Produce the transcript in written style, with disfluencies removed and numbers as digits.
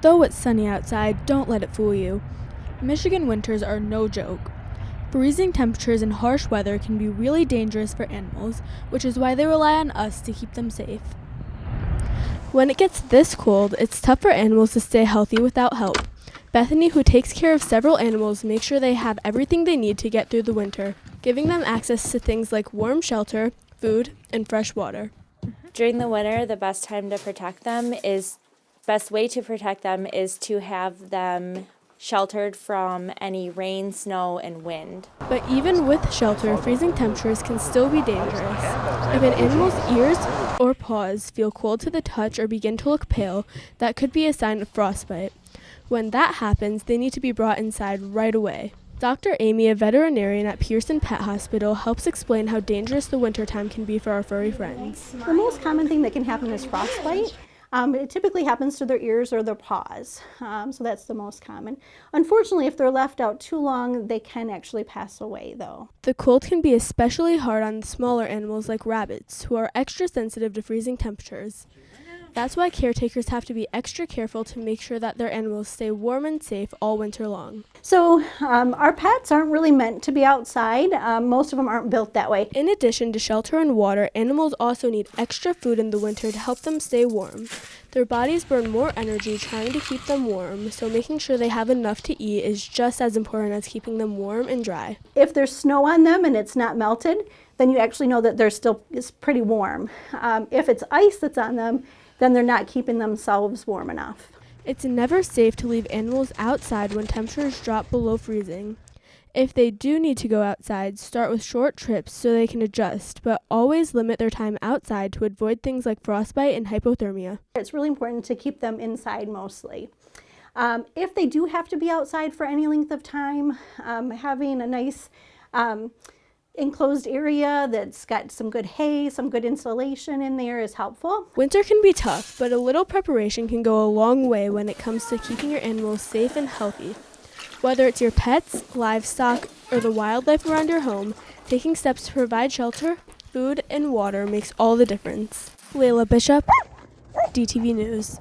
Though it's sunny outside, don't let it fool you. Michigan winters are no joke. Freezing temperatures and harsh weather can be really dangerous for animals, which is why they rely on us to keep them safe. When it gets this cold, it's tough for animals to stay healthy without help. Bethany, who takes care of several animals, makes sure they have everything they need to get through the winter, giving them access to things like warm shelter, food, and fresh water. During the winter, the best way to protect them is to have them sheltered from any rain, snow, and wind. But even with shelter, freezing temperatures can still be dangerous. If an animal's ears or paws feel cold to the touch or begin to look pale, that could be a sign of frostbite. When that happens, they need to be brought inside right away. Dr. Amy, a veterinarian at Pearson Pet Hospital, helps explain how dangerous the wintertime can be for our furry friends. The most common thing that can happen is frostbite. It typically happens to their ears or their paws, so that's the most common. Unfortunately, if they're left out too long, they can actually pass away, though. The cold can be especially hard on smaller animals like rabbits, who are extra sensitive to freezing temperatures. That's why caretakers have to be extra careful to make sure that their animals stay warm and safe all winter long. So our pets aren't really meant to be outside. Most of them aren't built that way. In addition to shelter and water, animals also need extra food in the winter to help them stay warm. Their bodies burn more energy trying to keep them warm, so making sure they have enough to eat is just as important as keeping them warm and dry. If there's snow on them and it's not melted, then you actually know that it's pretty warm. If it's ice that's on them, then they're not keeping themselves warm enough. It's never safe to leave animals outside when temperatures drop below freezing. If they do need to go outside, start with short trips so they can adjust, but always limit their time outside to avoid things like frostbite and hypothermia. It's really important to keep them inside mostly. If they do have to be outside for any length of time, having a nice enclosed area that's got some good hay, some good insulation in there is helpful. Winter can be tough, but a little preparation can go a long way when it comes to keeping your animals safe and healthy. Whether it's your pets, livestock, or the wildlife around your home, taking steps to provide shelter, food, and water makes all the difference. Layla Bishop, DTV News.